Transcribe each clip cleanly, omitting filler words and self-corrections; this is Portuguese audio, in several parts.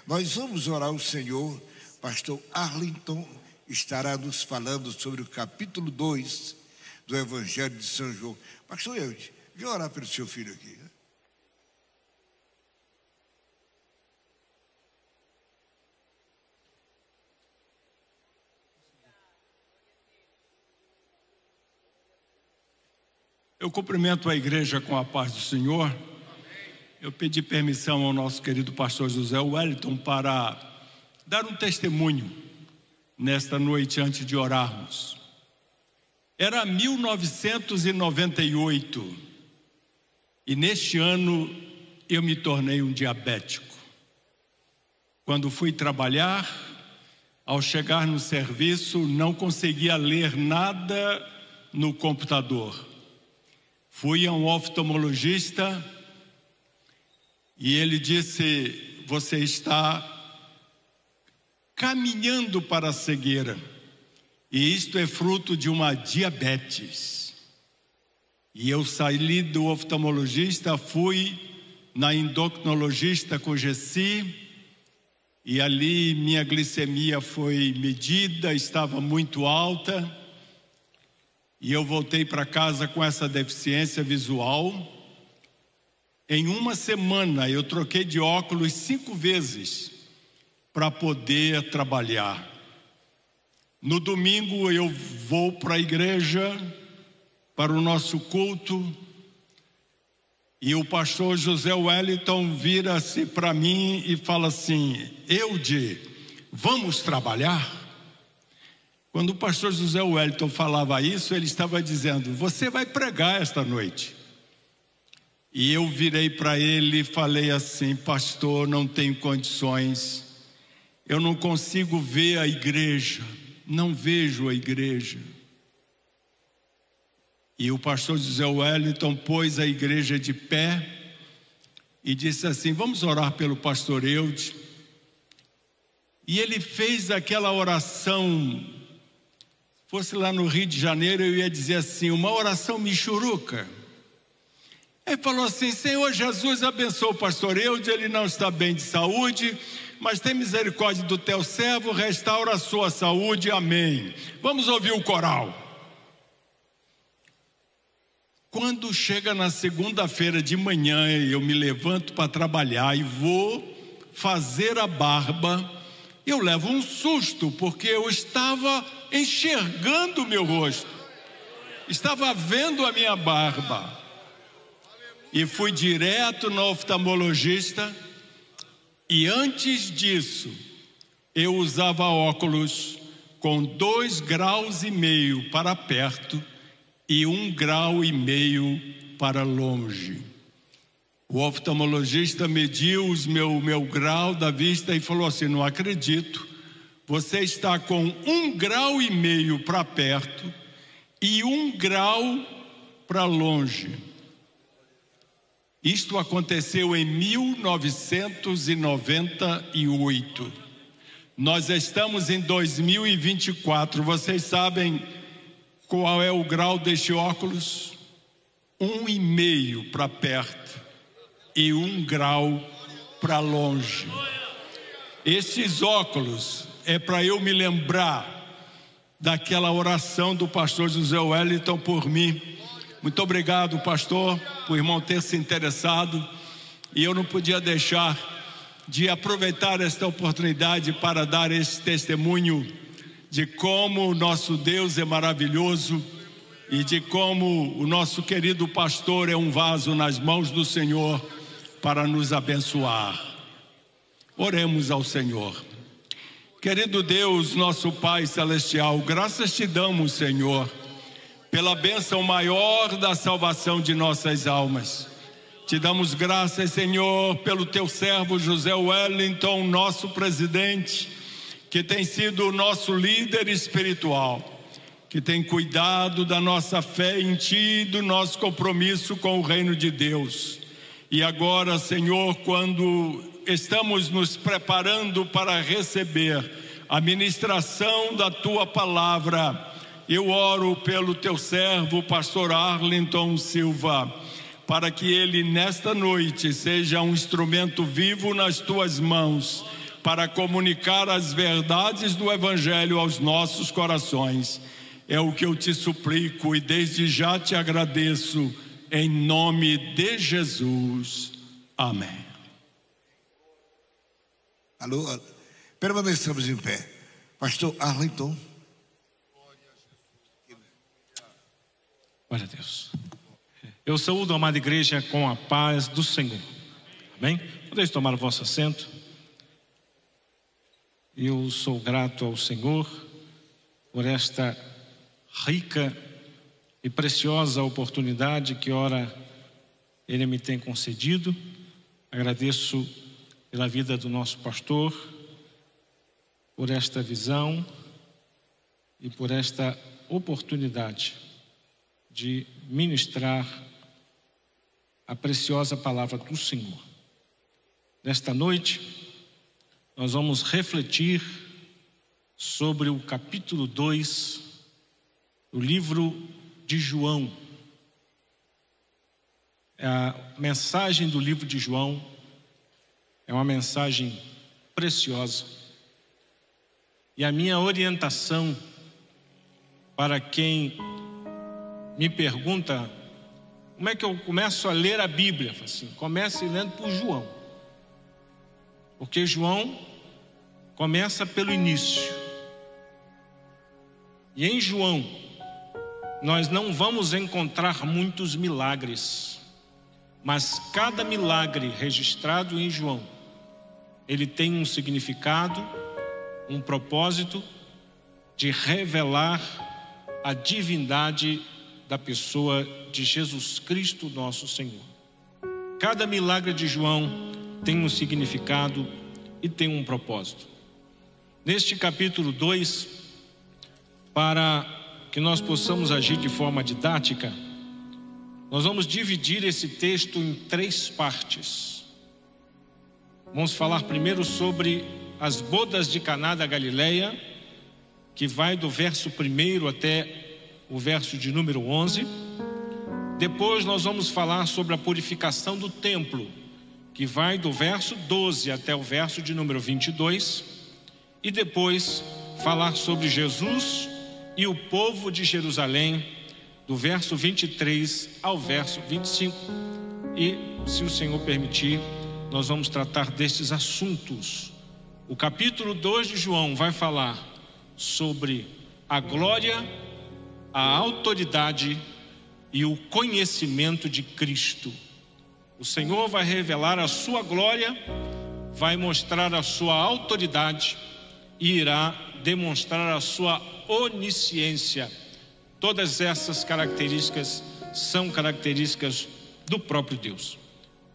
Nós vamos orar ao Senhor. Pastor Arlington estará nos falando sobre o capítulo 2 do Evangelho de São João. Pastor Eude, vem orar pelo seu filho aqui. Eu cumprimento a igreja com a paz do Senhor. Eu pedi permissão ao nosso querido pastor José Wellington para dar um testemunho nesta noite antes de orarmos. Era 1998 e neste ano eu me tornei um diabético. Quando fui trabalhar, ao chegar no serviço, não conseguia ler nada no computador. Fui a um oftalmologista e ele disse: você está caminhando para a cegueira, e isto é fruto de uma diabetes. E eu saí do oftalmologista, fui na endocrinologista com Gessi, e ali minha glicemia foi medida, estava muito alta. E eu voltei para casa com essa deficiência visual. Em uma semana eu troquei de óculos 5 vezes para poder trabalhar. No domingo eu vou para a igreja, para o nosso culto, e o pastor José Wellington vira-se para mim e fala assim: Eude, vamos trabalhar? Quando o pastor José Wellington falava isso, ele estava dizendo: você vai pregar esta noite. E eu virei para ele e falei assim: pastor, não tenho condições, eu não consigo ver a igreja, não vejo a igreja. E o pastor José Wellington pôs a igreja de pé e disse assim: vamos orar pelo pastor Eude. E ele fez aquela oração. Fosse lá no Rio de Janeiro, eu ia dizer assim, uma oração michuruca. Ele falou assim: Senhor Jesus, abençoa o pastor Eude, ele não está bem de saúde, mas tem misericórdia do teu servo, restaura a sua saúde, amém. Vamos ouvir o coral. Quando chega na segunda-feira de manhã, eu me levanto para trabalhar e vou fazer a barba, eu levo um susto, porque eu estava enxergando o meu rosto, estava vendo a minha barba, e fui direto no oftalmologista. E antes disso eu usava óculos com 2,5 graus para perto e 1,5 grau para longe. O oftalmologista mediu meu grau da vista e falou assim: não acredito, você está com 1,5 grau para perto e 1 grau para longe. Isto aconteceu em 1998. Nós estamos em 2024. Vocês sabem qual é o grau deste óculos? 1,5 para perto e 1 grau para longe. Estes óculos é para eu me lembrar daquela oração do pastor José Wellington por mim. Muito obrigado, pastor, por o irmão ter se interessado. E eu não podia deixar de aproveitar esta oportunidade para dar esse testemunho de como o nosso Deus é maravilhoso e de como o nosso querido pastor é um vaso nas mãos do Senhor para nos abençoar. Oremos ao Senhor. Querido Deus, nosso Pai Celestial, graças te damos, Senhor, pela bênção maior da salvação de nossas almas. Te damos graças, Senhor, pelo teu servo José Wellington, nosso presidente, que tem sido o nosso líder espiritual, que tem cuidado da nossa fé em ti e do nosso compromisso com o reino de Deus. E agora, Senhor, quando estamos nos preparando para receber a ministração da tua palavra, eu oro pelo teu servo, pastor Arlington Silva, para que ele nesta noite seja um instrumento vivo nas tuas mãos, para comunicar as verdades do Evangelho aos nossos corações. É o que eu te suplico e desde já te agradeço, em nome de Jesus. Amém. Alô, permaneçamos em pé. Pastor Arlington. Glória a Deus. Eu saúdo a amada igreja com a paz do Senhor. Amém? Podeis tomar o vosso assento. Eu sou grato ao Senhor por esta rica e preciosa oportunidade que ora Ele me tem concedido. Agradeço pela vida do nosso pastor, por esta visão e por esta oportunidade de ministrar a preciosa palavra do Senhor. Nesta noite, nós vamos refletir sobre o capítulo 2 do livro de João. A mensagem do livro de João é uma mensagem preciosa. E a minha orientação para quem me pergunta como é que eu começo a ler a Bíblia, assim, comece lendo por João. Porque João começa pelo início. E em João nós não vamos encontrar muitos milagres, mas cada milagre registrado em João, ele tem um significado, um propósito de revelar a divindade da pessoa de Jesus Cristo, nosso Senhor. Cada milagre de João tem um significado e tem um propósito. Neste capítulo 2, para que nós possamos agir de forma didática, nós vamos dividir esse texto em 3 partes. Vamos falar primeiro sobre as bodas de Caná da Galileia, que vai do verso 1 até o verso de número 11. Depois nós vamos falar sobre a purificação do templo, que vai do verso 12 até o verso de número 22. E depois falar sobre Jesus e o povo de Jerusalém, do verso 23 ao verso 25. E, se o Senhor permitir, nós vamos tratar destes assuntos. O capítulo 2 de João vai falar sobre a glória, a autoridade e o conhecimento de Cristo. O Senhor vai revelar a sua glória, vai mostrar a sua autoridade e irá demonstrar a sua onisciência. Todas essas características são características do próprio Deus.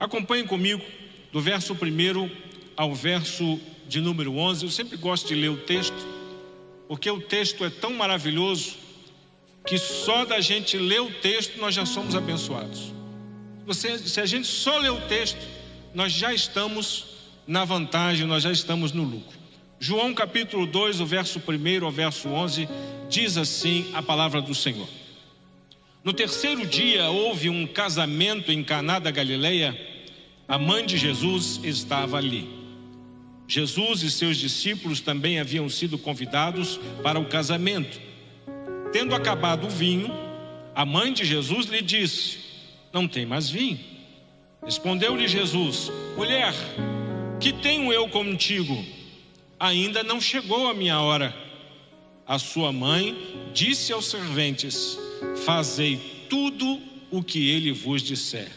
Acompanhem comigo do verso 1 ao verso de número 11. Eu sempre gosto de ler o texto, porque o texto é tão maravilhoso que só da gente ler o texto nós já somos abençoados. Se a gente só ler o texto, nós já estamos na vantagem, nós já estamos no lucro. João capítulo 2, o verso 1 ao verso 11, diz assim a palavra do Senhor. No terceiro dia houve um casamento em Caná da Galileia. A mãe de Jesus estava ali. Jesus e seus discípulos também haviam sido convidados para o casamento. Tendo acabado o vinho, a mãe de Jesus lhe disse: não tem mais vinho. Respondeu-lhe Jesus: mulher, que tenho eu contigo? Ainda não chegou a minha hora. A sua mãe disse aos serventes: fazei tudo o que ele vos disser.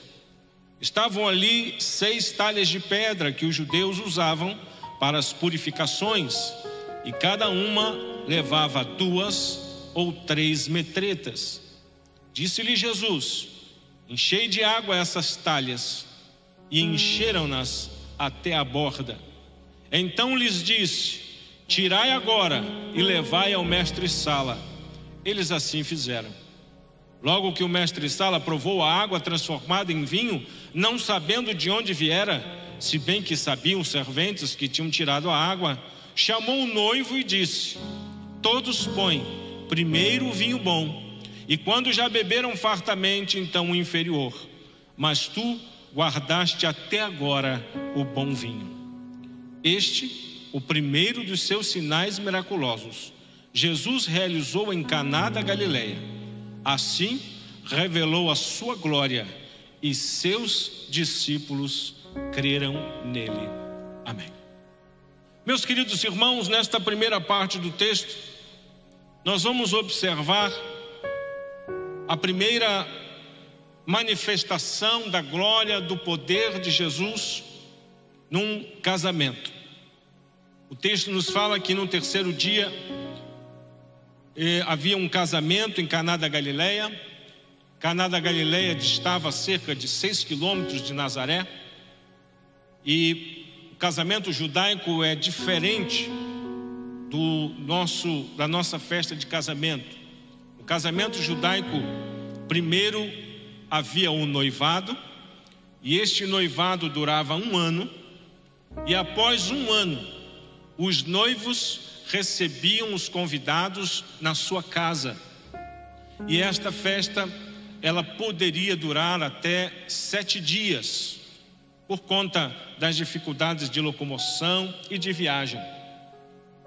Estavam ali 6 talhas de pedra que os judeus usavam para as purificações, e cada uma levava 2 ou 3 metretas. Disse-lhe Jesus: enchei de água essas talhas, e encheram-nas até a borda. Então lhes disse: tirai agora e levai ao mestre-sala. Eles assim fizeram. Logo que o mestre-sala provou a água transformada em vinho, não sabendo de onde viera, se bem que sabiam os serventes que tinham tirado a água, chamou o noivo e disse: todos põem primeiro o vinho bom, e quando já beberam fartamente, então o inferior, mas tu guardaste até agora o bom vinho. Este o primeiro dos seus sinais miraculosos, Jesus realizou em Caná da Galileia. Assim, revelou a sua glória e seus discípulos creram nele. Amém. Meus queridos irmãos, nesta primeira parte do texto, nós vamos observar a primeira manifestação da glória, do poder de Jesus num casamento. O texto nos fala que no terceiro dia havia um casamento em Caná da Galileia. Caná da Galileia distava a cerca de 6 quilômetros de Nazaré. E o casamento judaico é diferente da nossa festa de casamento. O casamento judaico, primeiro havia um noivado, e este noivado durava 1 ano, e após 1 ano, os noivos recebiam os convidados na sua casa. E esta festa, ela poderia durar até 7 dias, por conta das dificuldades de locomoção e de viagem.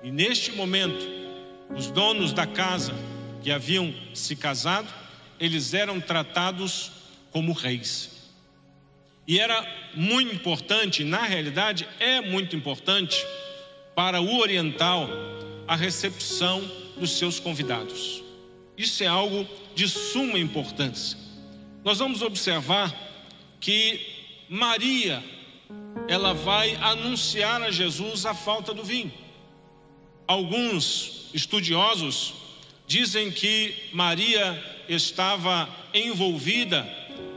E neste momento, os donos da casa que haviam se casado, eles eram tratados como reis. E era muito importante, na realidade é muito importante para o oriental a recepção dos seus convidados. Isso é algo de suma importância. Nós vamos observar que Maria, ela vai anunciar a Jesus a falta do vinho. Alguns estudiosos dizem que Maria estava envolvida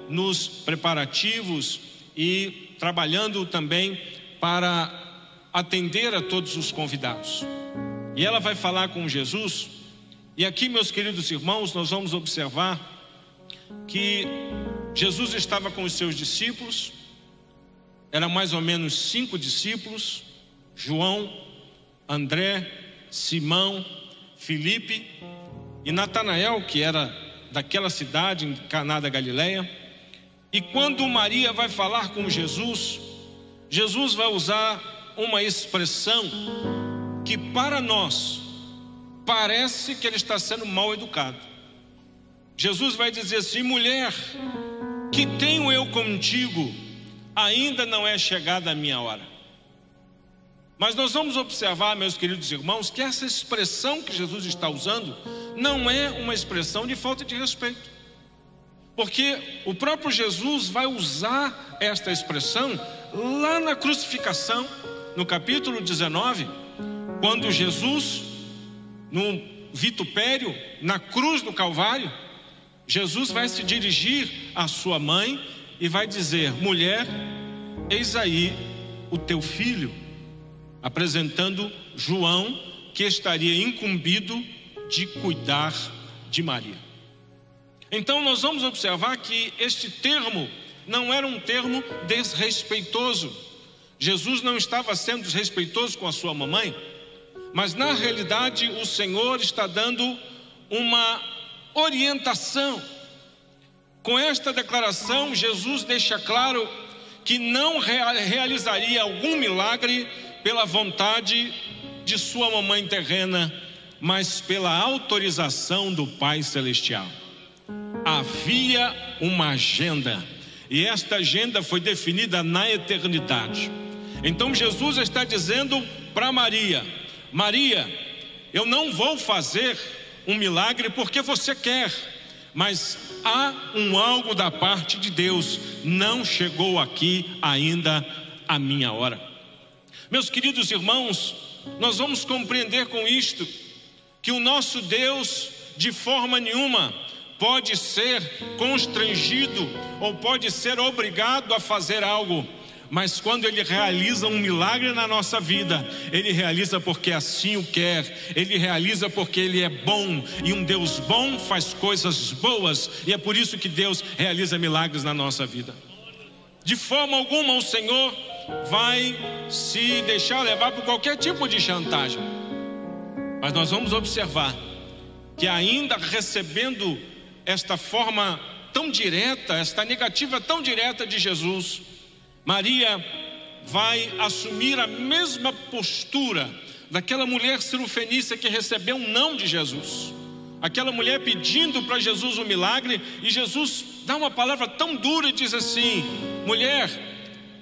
nos preparativos e trabalhando também para atender a todos os convidados. E ela vai falar com Jesus. E aqui, meus queridos irmãos, nós vamos observar que Jesus estava com os seus discípulos. Eram mais ou menos 5 discípulos: João, André, Simão, Filipe e Natanael, que era daquela cidade em Caná da Galileia. E quando Maria vai falar com Jesus, Jesus vai usar uma expressão que para nós parece que ele está sendo mal educado. Jesus vai dizer assim: mulher, que tenho eu contigo? Ainda não é chegada a minha hora. Mas nós vamos observar, meus queridos irmãos, que essa expressão que Jesus está usando não é uma expressão de falta de respeito, porque o próprio Jesus vai usar esta expressão lá na crucificação, no capítulo 19, quando Jesus, no vitupério, na cruz do Calvário, Jesus vai se dirigir à sua mãe e vai dizer: mulher, eis aí o teu filho, apresentando João, que estaria incumbido de cuidar de Maria. Então nós vamos observar que este termo não era um termo desrespeitoso. Jesus não estava sendo desrespeitoso com a sua mamãe, mas na realidade o Senhor está dando uma orientação. Com esta declaração, Jesus deixa claro que não realizaria algum milagre pela vontade de sua mamãe terrena, mas pela autorização do Pai Celestial. Havia uma agenda, e esta agenda foi definida na eternidade. Então Jesus está dizendo para Maria: Maria, eu não vou fazer um milagre porque você quer, mas há algo da parte de Deus, não chegou aqui ainda a minha hora. Meus queridos irmãos, nós vamos compreender com isto que o nosso Deus de forma nenhuma pode ser constrangido ou pode ser obrigado a fazer algo, mas quando Ele realiza um milagre na nossa vida, Ele realiza porque assim o quer, Ele realiza porque Ele é bom, e um Deus bom faz coisas boas, e é por isso que Deus realiza milagres na nossa vida. De forma alguma o Senhor vai se deixar levar por qualquer tipo de chantagem, mas nós vamos observar que ainda recebendo esta forma tão direta, esta negativa tão direta de Jesus, Maria vai assumir a mesma postura daquela mulher cirofenícia que recebeu um não de Jesus. Aquela mulher pedindo para Jesus um milagre, e Jesus dá uma palavra tão dura e diz assim: mulher,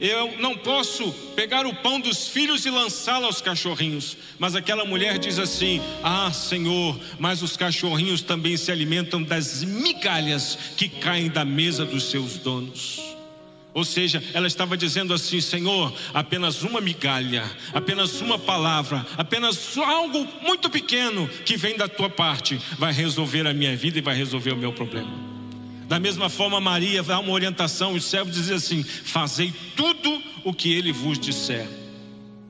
eu não posso pegar o pão dos filhos e lançá-lo aos cachorrinhos. Mas aquela mulher diz assim: ah, Senhor, mas os cachorrinhos também se alimentam das migalhas que caem da mesa dos seus donos. Ou seja, ela estava dizendo assim: Senhor, apenas uma migalha, apenas uma palavra, apenas algo muito pequeno que vem da tua parte vai resolver a minha vida e vai resolver o meu problema. Da mesma forma, Maria dá uma orientação, os servos dizem assim: fazei tudo o que ele vos disser.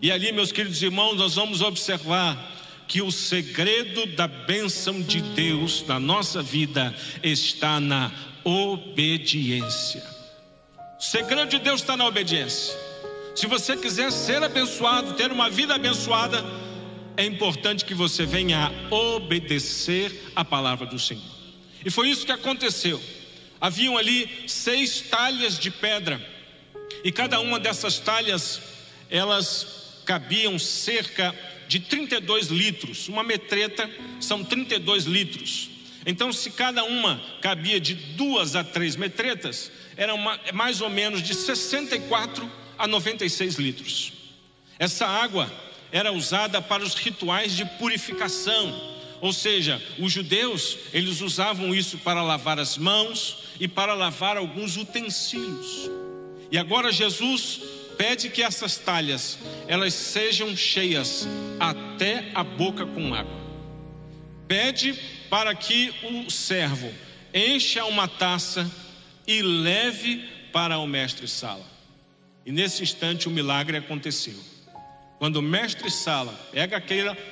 E ali, meus queridos irmãos, nós vamos observar que o segredo da bênção de Deus na nossa vida está na obediência. O segredo de Deus está na obediência. Se você quiser ser abençoado, ter uma vida abençoada, é importante que você venha a obedecer a palavra do Senhor. E foi isso que aconteceu. Haviam ali 6 talhas de pedra, e cada uma dessas talhas, elas cabiam cerca de 32 litros. Uma metreta são 32 litros. Então, se cada uma cabia de 2 a 3 metretas, eram mais ou menos de 64 a 96 litros. Essa água era usada para os rituais de purificação. Ou seja, os judeus, eles usavam isso para lavar as mãos e para lavar alguns utensílios. E agora Jesus pede que essas talhas, elas sejam cheias até a boca com água. Pede para que o servo encha uma taça e leve para o mestre-sala. E nesse instante o milagre aconteceu. Quando o mestre-sala pega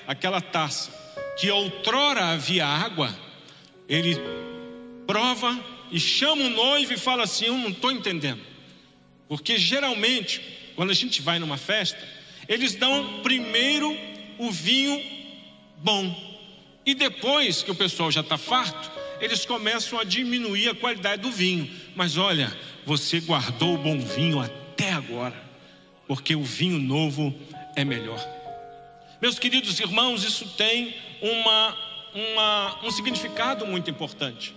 aquela taça que outrora havia água, ele prova e chama o noivo e fala assim: eu não estou entendendo. Porque geralmente, quando a gente vai numa festa, eles dão primeiro o vinho bom, e depois que o pessoal já está farto, eles começam a diminuir a qualidade do vinho. Mas olha, você guardou o bom vinho até agora, porque o vinho novo é melhor. Meus queridos irmãos, isso tem um significado muito importante,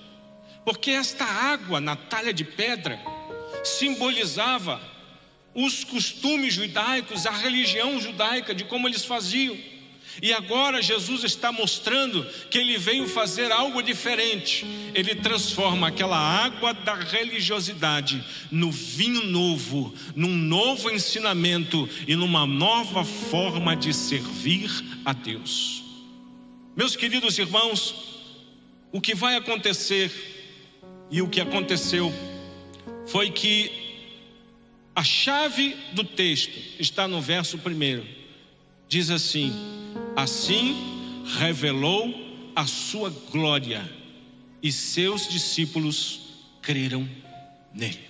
porque esta água na talha de pedra simbolizava os costumes judaicos, a religião judaica, de como eles faziam. E agora Jesus está mostrando que ele veio fazer algo diferente. Ele transforma aquela água da religiosidade no vinho novo, num novo ensinamento e numa nova forma de servir a Deus. Meus queridos irmãos, o que vai acontecer e o que aconteceu foi que a chave do texto está no verso 1. Diz assim: assim revelou a sua glória e seus discípulos creram nele.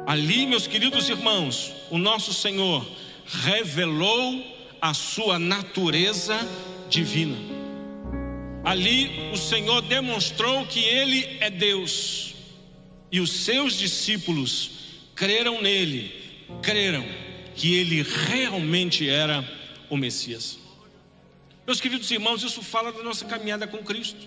Ali, meus queridos irmãos, o nosso Senhor revelou a sua natureza divina. Ali o Senhor demonstrou que ele é Deus, e os seus discípulos creram nele, creram que ele realmente era o Messias. Meus queridos irmãos, isso fala da nossa caminhada com Cristo.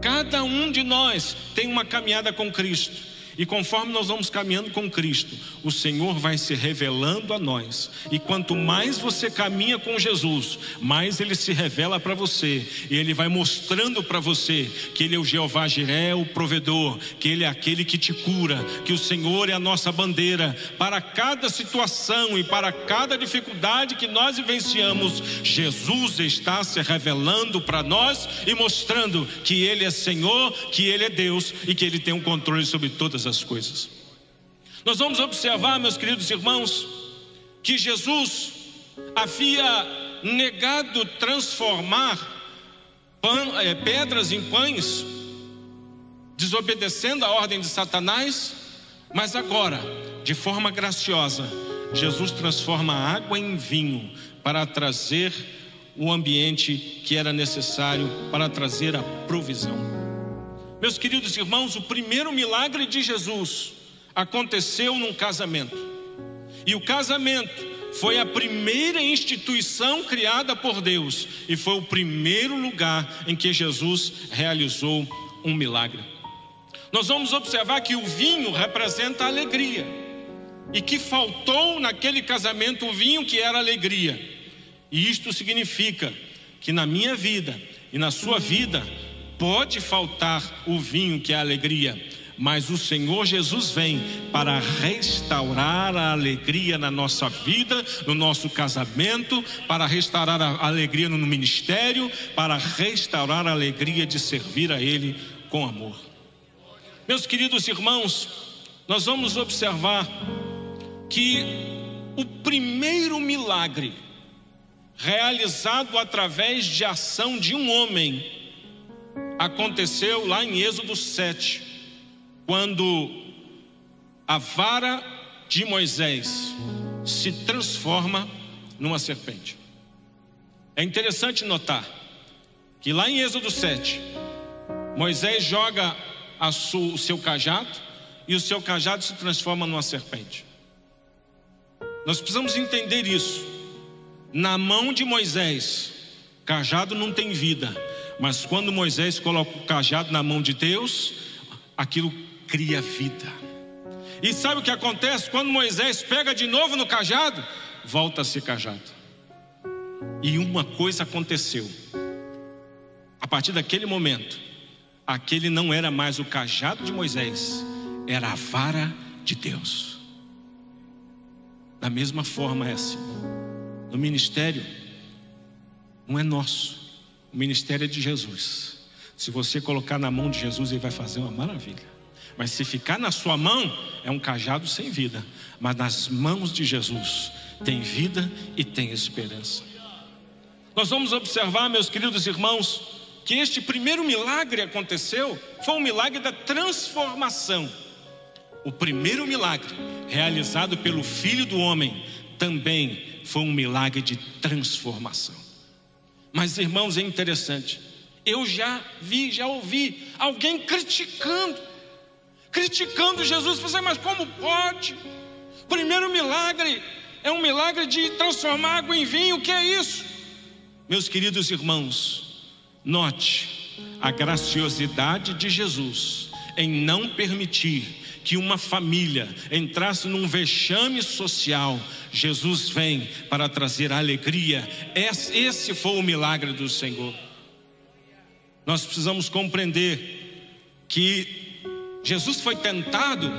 Cada um de nós tem uma caminhada com Cristo. E conforme nós vamos caminhando com Cristo, o Senhor vai se revelando a nós. E quanto mais você caminha com Jesus, mais Ele se revela para você. E Ele vai mostrando para você que Ele é o Jeová Jiré, o provedor, que Ele é aquele que te cura, que o Senhor é a nossa bandeira. Para cada situação e para cada dificuldade que nós vivenciamos, Jesus está se revelando para nós e mostrando que Ele é Senhor, que Ele é Deus e que Ele tem um controle sobre todas as coisas. Nós vamos observar, meus queridos irmãos, que Jesus havia negado transformar pedras em pães, desobedecendo a ordem de Satanás, mas agora, de forma graciosa, Jesus transforma a água em vinho para trazer o ambiente que era necessário, para trazer a provisão. Meus queridos irmãos, o primeiro milagre de Jesus aconteceu num casamento. E o casamento foi a primeira instituição criada por Deus, e foi o primeiro lugar em que Jesus realizou um milagre. Nós vamos observar que o vinho representa a alegria, e que faltou naquele casamento o vinho que era alegria. E isto significa que na minha vida e na sua vida pode faltar o vinho que é a alegria, mas o Senhor Jesus vem para restaurar a alegria na nossa vida, no nosso casamento, para restaurar a alegria no ministério, para restaurar a alegria de servir a Ele com amor. Meus queridos irmãos, nós vamos observar que o primeiro milagre realizado através de ação de um homem aconteceu lá em Êxodo 7, quando a vara de Moisés se transforma numa serpente. É interessante notar que lá em Êxodo 7, Moisés joga o seu cajado, e o seu cajado se transforma numa serpente. Nós precisamos entender isso. Na mão de Moisés, cajado não tem vida, mas quando Moisés coloca o cajado na mão de Deus, aquilo cria vida. E sabe o que acontece? Quando Moisés pega de novo no cajado, volta a ser cajado. E uma coisa aconteceu. A partir daquele momento, aquele não era mais o cajado de Moisés, era a vara de Deus. Da mesma forma é assim. No ministério, não é nosso, o ministério é de Jesus. Se você colocar na mão de Jesus, Ele vai fazer uma maravilha. Mas se ficar na sua mão, é um cajado sem vida. Mas nas mãos de Jesus tem vida e tem esperança. Nós vamos observar, meus queridos irmãos, que este primeiro milagre aconteceu, foi um milagre da transformação. O primeiro milagre realizado pelo Filho do Homem também foi um milagre de transformação. Mas, irmãos, é interessante, eu já ouvi alguém criticando Jesus. Você, mas como pode? Primeiro milagre é um milagre de transformar água em vinho. O que é isso? Meus queridos irmãos, note a graciosidade de Jesus em não permitir que uma família entrasse num vexame social. Jesus vem para trazer alegria. Esse foi o milagre do Senhor. Nós precisamos compreender que Jesus foi tentado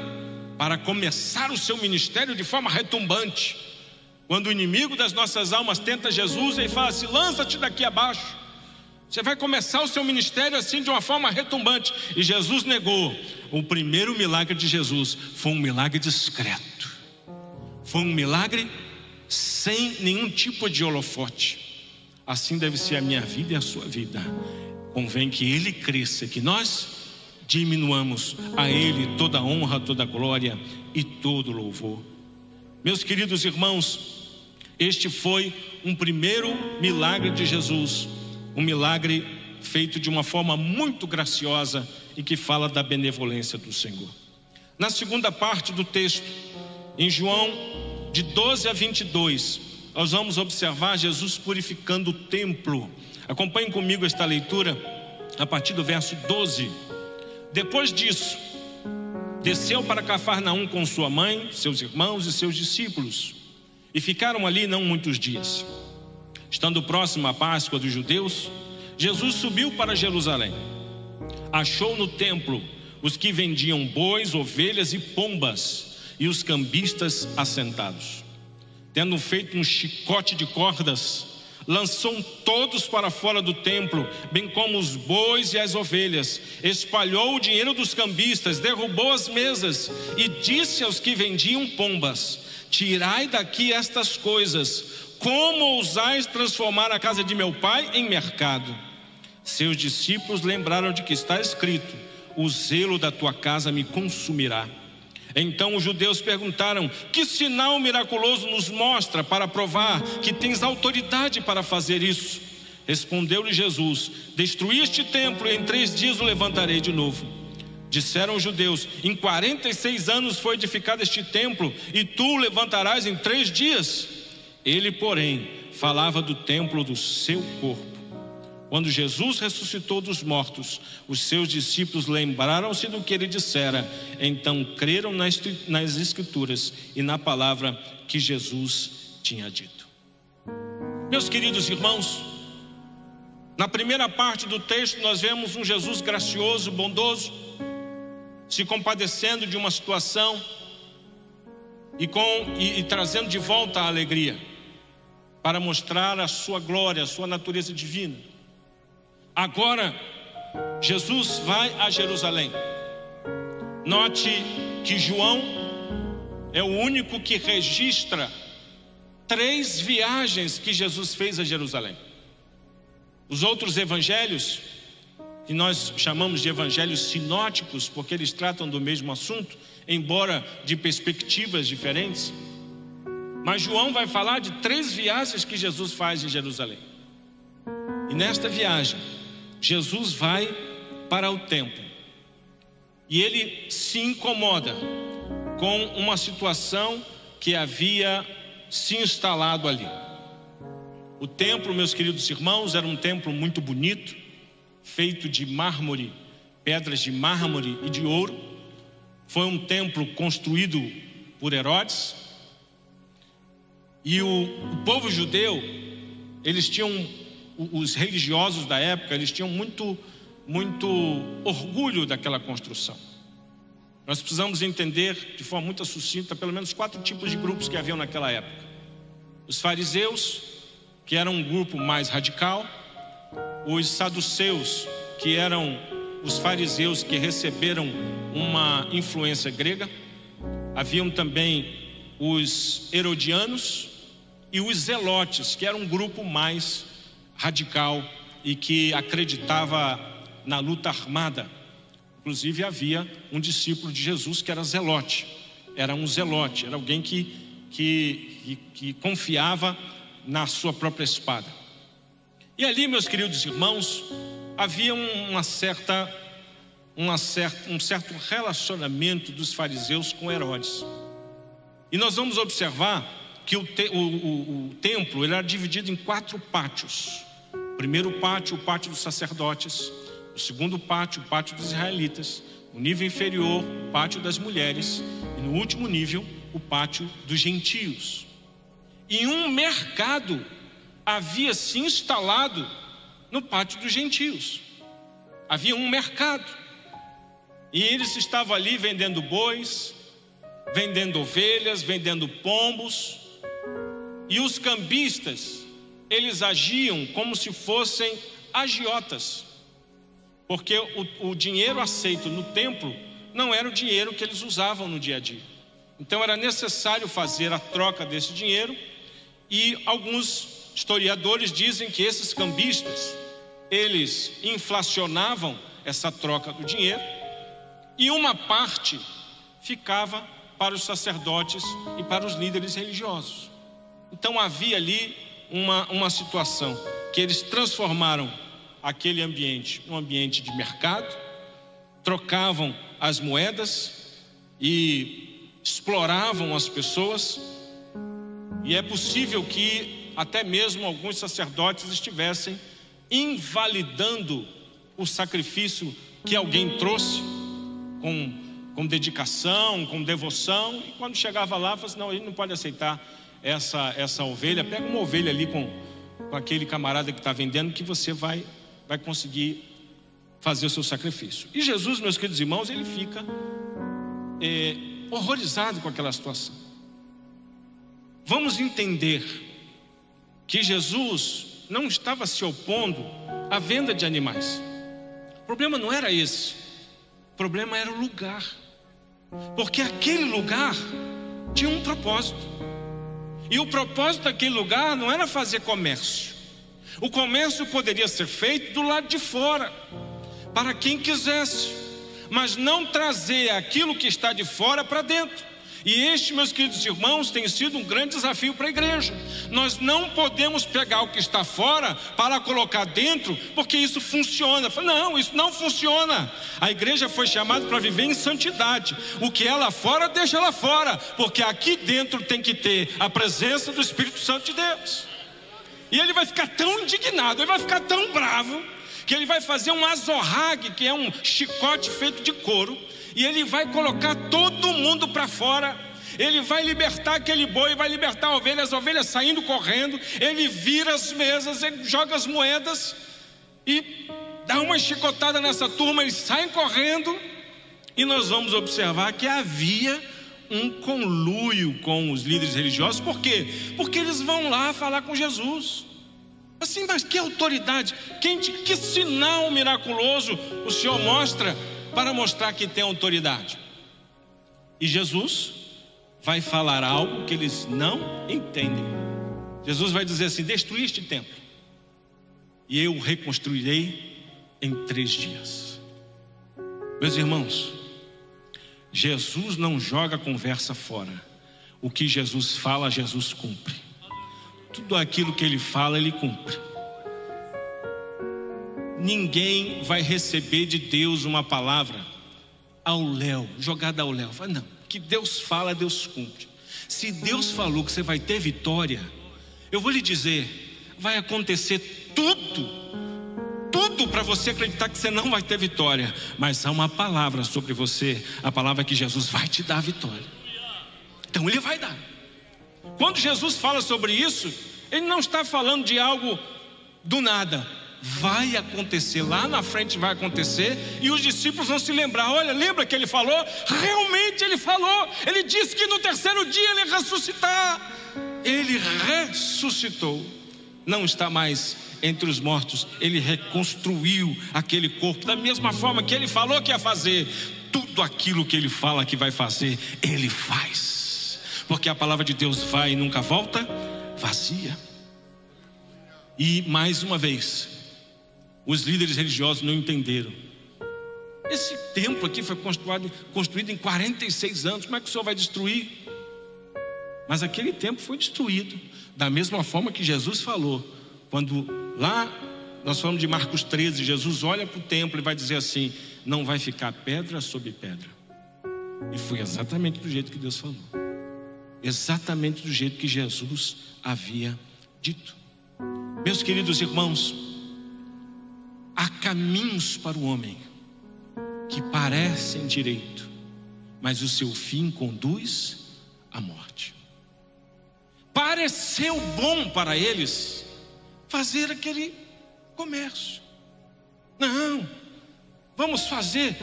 para começar o seu ministério de forma retumbante. Quando o inimigo das nossas almas tenta Jesus, ele fala assim: lança-te daqui abaixo. Você vai começar o seu ministério assim, de uma forma retumbante. E Jesus negou. O primeiro milagre de Jesus foi um milagre discreto. Foi um milagre sem nenhum tipo de holofote. Assim deve ser a minha vida e a sua vida. Convém que Ele cresça, que nós diminuamos. A Ele toda honra, toda glória e todo louvor. Meus queridos irmãos, este foi um primeiro milagre de Jesus. Um milagre feito de uma forma muito graciosa e que fala da benevolência do Senhor. Na segunda parte do texto, em João de 12 a 22, nós vamos observar Jesus purificando o templo. Acompanhem comigo esta leitura a partir do verso 12. Depois disso, desceu para Cafarnaum com sua mãe, seus irmãos e seus discípulos, e ficaram ali não muitos dias. Estando próximo à Páscoa dos judeus, Jesus subiu para Jerusalém. Achou no templo os que vendiam bois, ovelhas e pombas, e os cambistas assentados. Tendo feito um chicote de cordas, lançou todos para fora do templo, bem como os bois e as ovelhas. Espalhou o dinheiro dos cambistas, derrubou as mesas e disse aos que vendiam pombas: tirai daqui estas coisas. Como ousais transformar a casa de meu pai em mercado? Seus discípulos lembraram de que está escrito: o zelo da tua casa me consumirá. Então os judeus perguntaram: que sinal miraculoso nos mostra para provar que tens autoridade para fazer isso? Respondeu-lhe Jesus: destruí este templo e em 3 dias o levantarei de novo. Disseram os judeus: em 46 anos foi edificado este templo, e tu o levantarás em 3 dias. Ele, porém, falava do templo do seu corpo. Quando Jesus ressuscitou dos mortos, os seus discípulos lembraram-se do que ele dissera. Então creram nas Escrituras e na palavra que Jesus tinha dito. Meus queridos irmãos, na primeira parte do texto nós vemos um Jesus gracioso, bondoso, se compadecendo de uma situação e trazendo de volta a alegria, para mostrar a sua glória, a sua natureza divina. Agora, Jesus vai a Jerusalém. Note que João é o único que registra 3 viagens que Jesus fez a Jerusalém. Os outros evangelhos, que nós chamamos de evangelhos sinóticos, porque eles tratam do mesmo assunto, embora de perspectivas diferentes. Mas João vai falar de 3 viagens que Jesus faz em Jerusalém. E nesta viagem, Jesus vai para o templo. E ele se incomoda com uma situação que havia se instalado ali. O templo, meus queridos irmãos, era um templo muito bonito, feito de mármore, pedras de mármore e de ouro. Foi um templo construído por Herodes. E o povo judeu, eles tinham, os religiosos da época, eles tinham muito orgulho daquela construção. Nós precisamos entender de forma muito sucinta pelo menos 4 tipos de grupos que haviam naquela época. Os fariseus, que eram um grupo mais radical. Os saduceus, que eram os fariseus que receberam uma influência grega. Haviam também os herodianos e os zelotes, que era um grupo mais radical e que acreditava na luta armada. Inclusive havia um discípulo de Jesus que era zelote. Era um zelote, era alguém que confiava na sua própria espada. E ali, meus queridos irmãos, havia um certo relacionamento dos fariseus com Herodes. E nós vamos observar que o templo ele era dividido em 4 pátios. O primeiro pátio, o pátio dos sacerdotes. O segundo pátio, o pátio dos israelitas. O nível inferior, o pátio das mulheres. E no último nível, o pátio dos gentios. E um mercado havia se instalado no pátio dos gentios. Havia um mercado. E eles estavam ali vendendo bois, vendendo ovelhas, vendendo pombos. E os cambistas, eles agiam como se fossem agiotas. Porque o dinheiro aceito no templo não era o dinheiro que eles usavam no dia a dia. Então era necessário fazer a troca desse dinheiro. E alguns historiadores dizem que esses cambistas, eles inflacionavam essa troca do dinheiro, e uma parte ficava para os sacerdotes e para os líderes religiosos. Então havia ali uma situação que eles transformaram aquele ambiente num ambiente de mercado, trocavam as moedas e exploravam as pessoas. E é possível que até mesmo alguns sacerdotes estivessem invalidando o sacrifício que alguém trouxe com dedicação, com devoção. E quando chegava lá, falava assim: não, ele não pode aceitar essa ovelha. Pega uma ovelha ali com aquele camarada que está vendendo, que você vai conseguir fazer o seu sacrifício. E Jesus, meus queridos irmãos, ele fica horrorizado com aquela situação. Vamos entender que Jesus não estava se opondo à venda de animais. O problema não era esse. O problema era o lugar. Porque aquele lugar tinha um propósito. E o propósito daquele lugar não era fazer comércio. O comércio poderia ser feito do lado de fora, para quem quisesse, mas não trazer aquilo que está de fora para dentro. E este, meus queridos irmãos, tem sido um grande desafio para a igreja. Nós não podemos pegar o que está fora para colocar dentro, porque isso funciona. Não, isso não funciona. A igreja foi chamada para viver em santidade. O que é lá fora, deixa lá fora, porque aqui dentro tem que ter a presença do Espírito Santo de Deus. E ele vai ficar tão indignado, ele vai ficar tão bravo, que ele vai fazer um azorrague, que é um chicote feito de couro, e ele vai colocar todo mundo para fora. Ele vai libertar aquele boi, vai libertar as ovelhas saindo correndo. Ele vira as mesas, ele joga as moedas e dá uma chicotada nessa turma. Eles saem correndo, e nós vamos observar que havia um conluio com os líderes religiosos. Por quê? Porque eles vão lá falar com Jesus. Assim, mas que autoridade, que sinal miraculoso o Senhor mostra para mostrar que tem autoridade? E Jesus vai falar algo que eles não entendem. Jesus vai dizer assim: destruí este templo e eu o reconstruirei em 3 dias. Meus irmãos, Jesus não joga a conversa fora. O que Jesus fala, Jesus cumpre. Tudo aquilo que ele fala, ele cumpre. Ninguém vai receber de Deus uma palavra ao léu, jogada ao léu. Não, que Deus fala, Deus cumpre. Se Deus falou que você vai ter vitória, eu vou lhe dizer, vai acontecer tudo para você acreditar que você não vai ter vitória. Mas há uma palavra sobre você, a palavra que Jesus vai te dar a vitória. Então ele vai dar. Quando Jesus fala sobre isso, ele não está falando de algo do nada. Vai acontecer, lá na frente vai acontecer, e os discípulos vão se lembrar: olha, lembra que ele falou? Realmente ele falou. Ele disse que no 3º dia ele ia ressuscitar. Ele ressuscitou. Não está mais entre os mortos. Ele reconstruiu aquele corpo da mesma forma que ele falou que ia fazer. Tudo aquilo que ele fala que vai fazer, ele faz, porque a palavra de Deus vai e nunca volta vazia. E mais uma vez, os líderes religiosos não entenderam. Esse templo aqui foi construído em 46 anos. Como é que o Senhor vai destruir? Mas aquele templo foi destruído da mesma forma que Jesus falou. Quando lá nós falamos de Marcos 13, Jesus olha para o templo e vai dizer assim: não vai ficar pedra sobre pedra. E foi exatamente do jeito que Deus falou, exatamente do jeito que Jesus havia dito. Meus queridos irmãos, há caminhos para o homem que parecem direito, mas o seu fim conduz à morte. Pareceu bom para eles fazer aquele comércio. Não, vamos fazer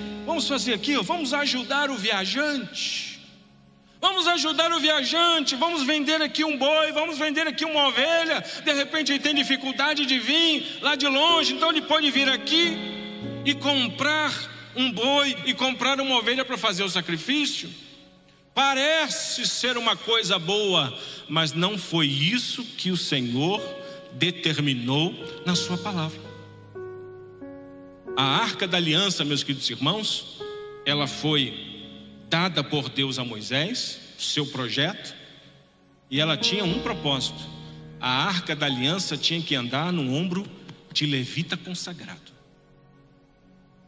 aqui, vamos ajudar o viajante. Vamos ajudar o viajante, vamos vender aqui um boi, vamos vender aqui uma ovelha. De repente ele tem dificuldade de vir lá de longe, então ele pode vir aqui e comprar um boi e comprar uma ovelha para fazer o sacrifício. Parece ser uma coisa boa, mas não foi isso que o Senhor determinou na sua palavra. A Arca da Aliança, meus queridos irmãos, ela foi dada por Deus a Moisés, seu projeto, e ela tinha um propósito. A Arca da Aliança tinha que andar no ombro de levita consagrado.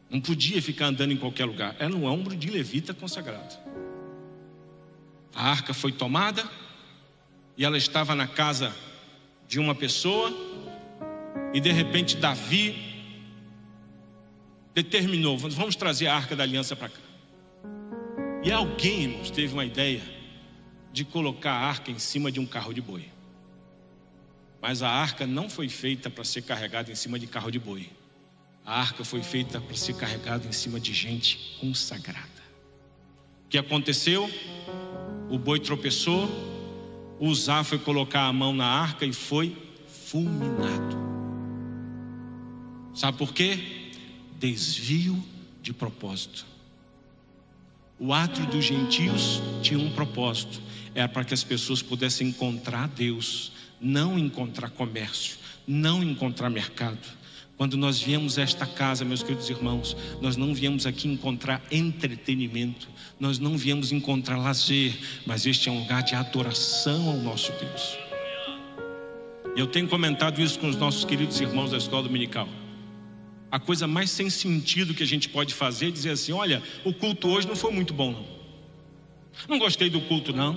Não podia ficar andando em qualquer lugar, era no ombro de levita consagrado. A arca foi tomada e ela estava na casa de uma pessoa, e de repente Davi determinou: vamos trazer a Arca da Aliança para cá. E alguém, irmãos, teve uma ideia de colocar a arca em cima de um carro de boi. Mas a arca não foi feita para ser carregada em cima de carro de boi. A arca foi feita para ser carregada em cima de gente consagrada. O que aconteceu? O boi tropeçou, Uzá foi colocar a mão na arca e foi fulminado. Sabe por quê? Desvio de propósito. O átrio dos gentios tinha um propósito: era para que as pessoas pudessem encontrar Deus, não encontrar comércio, não encontrar mercado. Quando nós viemos a esta casa, meus queridos irmãos, nós não viemos aqui encontrar entretenimento, nós não viemos encontrar lazer, mas este é um lugar de adoração ao nosso Deus. Eu tenho comentado isso com os nossos queridos irmãos da escola dominical. A coisa mais sem sentido que a gente pode fazer é dizer assim: olha, o culto hoje não foi muito bom não. Não gostei do culto não.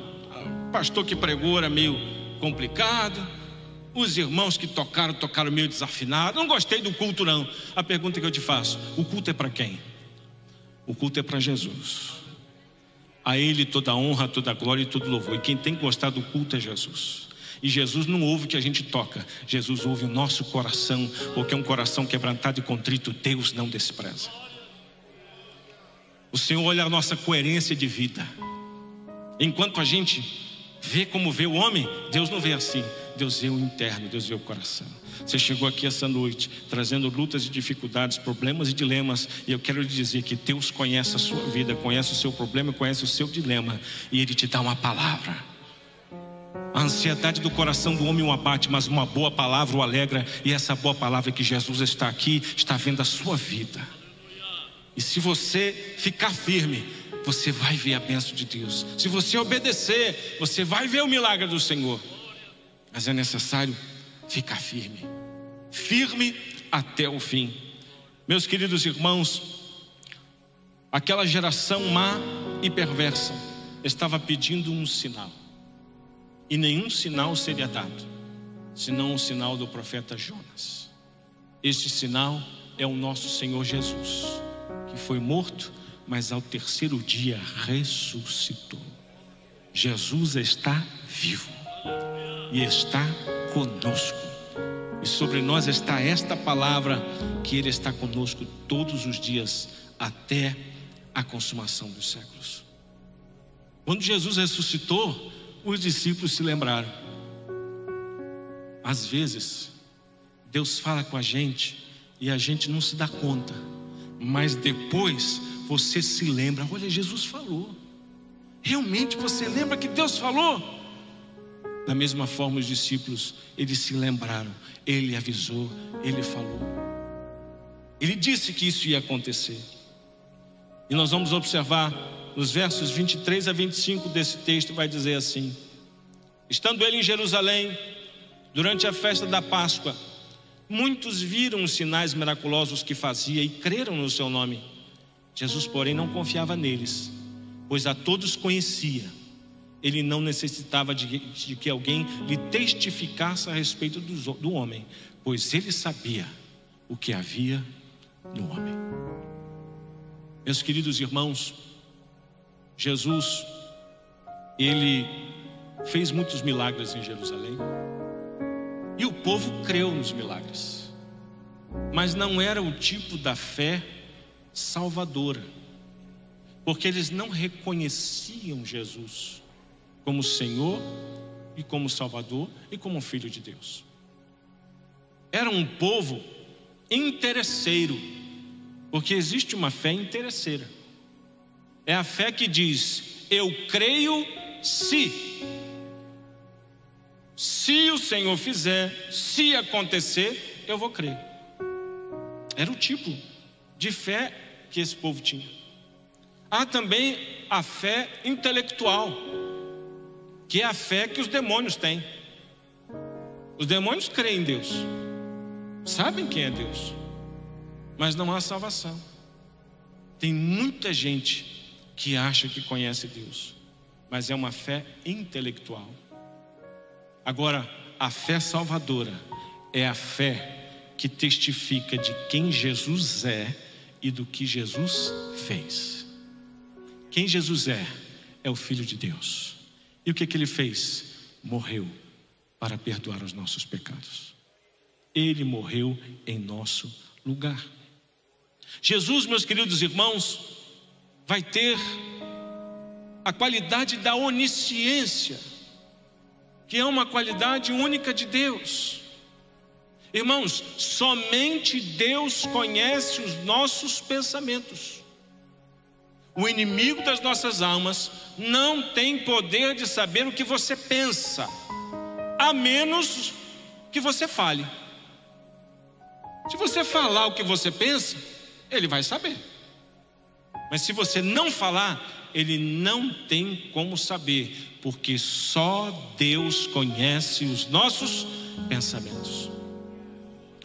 O pastor que pregou era meio complicado. Os irmãos que tocaram meio desafinado. Não gostei do culto não. A pergunta que eu te faço: o culto é para quem? O culto é para Jesus. A Ele toda a honra, toda a glória e todo louvor. E quem tem que gostar do culto é Jesus. E Jesus não ouve o que a gente toca, Jesus ouve o nosso coração, porque é um coração quebrantado e contrito Deus não despreza. O Senhor olha a nossa coerência de vida. Enquanto a gente vê como vê o homem, Deus não vê assim. Deus vê o interno, Deus vê o coração. Você chegou aqui essa noite trazendo lutas e dificuldades, problemas e dilemas, e eu quero lhe dizer que Deus conhece a sua vida, conhece o seu problema, conhece o seu dilema, e Ele te dá uma palavra. A ansiedade do coração do homem o abate, mas uma boa palavra o alegra. E essa boa palavra é que Jesus está aqui, está vendo a sua vida. E se você ficar firme, você vai ver a bênção de Deus. Se você obedecer, você vai ver o milagre do Senhor. Mas é necessário ficar firme, firme até o fim. Meus queridos irmãos, aquela geração má e perversa estava pedindo um sinal. E nenhum sinal seria dado, senão o sinal do profeta Jonas. Este sinal é o nosso Senhor Jesus, que foi morto, mas ao terceiro dia ressuscitou. Jesus está vivo e está conosco. E sobre nós está esta palavra, que Ele está conosco todos os dias até a consumação dos séculos. Quando Jesus ressuscitou, os discípulos se lembraram. Às vezes Deus fala com a gente e a gente não se dá conta, mas depois você se lembra: olha, Jesus falou. Realmente você lembra que Deus falou? Da mesma forma os discípulos, eles se lembraram. Ele avisou, Ele falou, Ele disse que isso ia acontecer. E nós vamos observar nos versos 23 a 25 desse texto, vai dizer assim: estando ele em Jerusalém, durante a festa da Páscoa, muitos viram os sinais miraculosos que fazia e creram no seu nome. Jesus, porém, não confiava neles, pois a todos conhecia. Ele não necessitava de que alguém lhe testificasse a respeito do homem, pois ele sabia o que havia no homem. Meus queridos irmãos, Jesus, Ele fez muitos milagres em Jerusalém, e o povo creu nos milagres, mas não era o tipo da fé salvadora, porque eles não reconheciam Jesus como Senhor e como Salvador e como Filho de Deus. Era um povo interesseiro, porque existe uma fé interesseira. É a fé que diz: eu creio se o Senhor fizer, se acontecer, eu vou crer. Era o tipo de fé que esse povo tinha. Há também a fé intelectual, que é a fé que os demônios têm. Os demônios creem em Deus, sabem quem é Deus, mas não há salvação. Tem muita gente que acha que conhece Deus, mas é uma fé intelectual. Agora, a fé salvadora é a fé que testifica de quem Jesus é e do que Jesus fez. Quem Jesus é o Filho de Deus. E o que Ele fez? Morreu para perdoar os nossos pecados. Ele morreu em nosso lugar. Jesus, meus queridos irmãos, vai ter a qualidade da onisciência, que é uma qualidade única de Deus. Irmãos, somente Deus conhece os nossos pensamentos. O inimigo das nossas almas não tem poder de saber o que você pensa, a menos que você fale. Se você falar o que você pensa, ele vai saber. Mas se você não falar, ele não tem como saber, porque só Deus conhece os nossos pensamentos.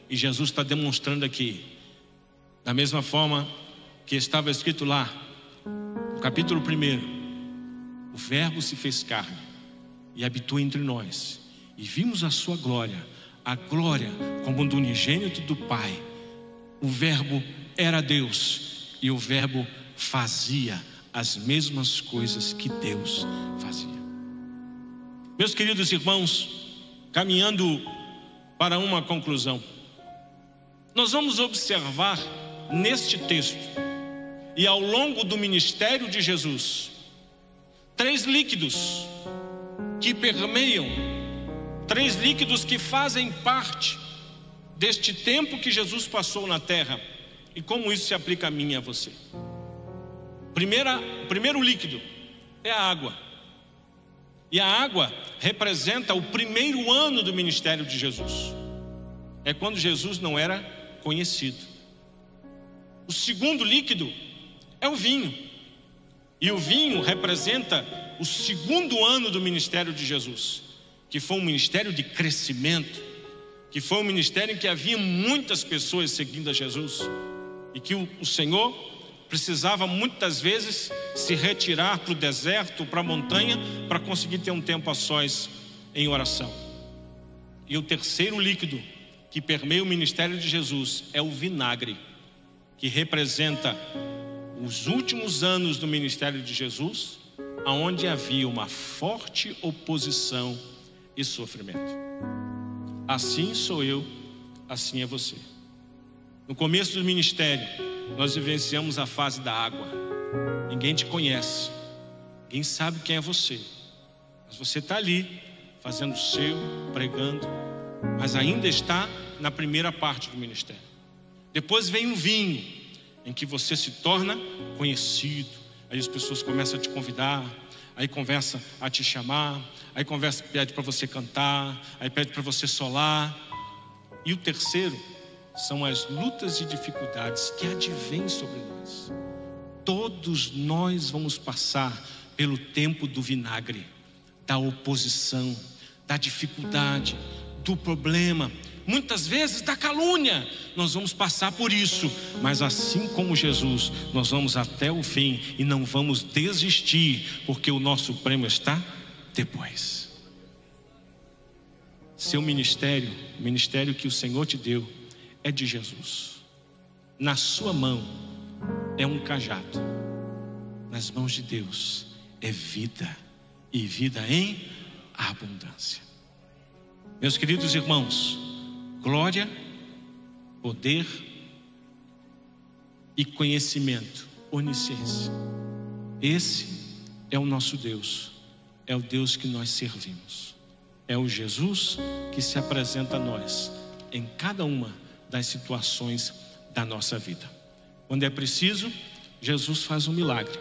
E Jesus está demonstrando aqui, da mesma forma que estava escrito lá, no capítulo 1, o Verbo se fez carne e habitou entre nós, e vimos a sua glória, a glória como do unigênito do Pai. O Verbo era Deus, e o Verbo fazia as mesmas coisas que Deus fazia. Meus queridos irmãos, caminhando para uma conclusão, nós vamos observar neste texto e ao longo do ministério de Jesus 3 líquidos que permeiam, 3 líquidos que fazem parte deste tempo que Jesus passou na terra e como isso se aplica a mim e a você. O primeiro líquido é a água. E a água representa o primeiro ano do ministério de Jesus. É quando Jesus não era conhecido. O segundo líquido é o vinho. E o vinho representa o segundo ano do ministério de Jesus, que foi um ministério de crescimento, que foi um ministério em que havia muitas pessoas seguindo a Jesus, e que o Senhor precisava muitas vezes se retirar para o deserto, para a montanha, para conseguir ter um tempo a sós em oração. E o terceiro líquido que permeia o ministério de Jesus é o vinagre, que representa os últimos anos do ministério de Jesus, onde havia uma forte oposição e sofrimento. Assim sou eu, assim é você. No começo do ministério, nós vivenciamos a fase da água. Ninguém te conhece, ninguém sabe quem é você, mas você está ali fazendo o seu, pregando, mas ainda está na primeira parte do ministério. Depois vem o vinho, em que você se torna conhecido. Aí as pessoas começam a te convidar, aí começam a te chamar, aí pede para você cantar, aí pede para você solar. E o terceiro são as lutas e dificuldades que advêm sobre nós. Todos nós vamos passar pelo tempo do vinagre, da oposição, da dificuldade, do problema, muitas vezes da calúnia. Nós vamos passar por isso, mas assim como Jesus, nós vamos até o fim e não vamos desistir, porque o nosso prêmio está depois. Seu ministério, o ministério que o Senhor te deu, é de Jesus. Na sua mão é um cajado, nas mãos de Deus é vida, e vida em abundância. Meus queridos irmãos, glória, poder e conhecimento, onisciência, esse é o nosso Deus, é o Deus que nós servimos, é o Jesus que se apresenta a nós em cada uma das situações da nossa vida. Quando é preciso, Jesus faz um milagre,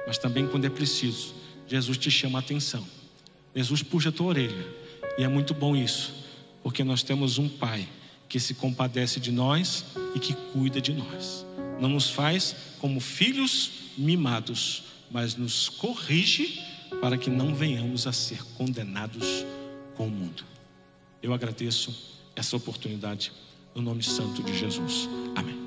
mas também quando é preciso, Jesus te chama a atenção, Jesus puxa a tua orelha, e é muito bom isso, porque nós temos um Pai que se compadece de nós e que cuida de nós, não nos faz como filhos mimados, mas nos corrige para que não venhamos a ser condenados com o mundo. Eu agradeço essa oportunidade no nome santo de Jesus. Amém.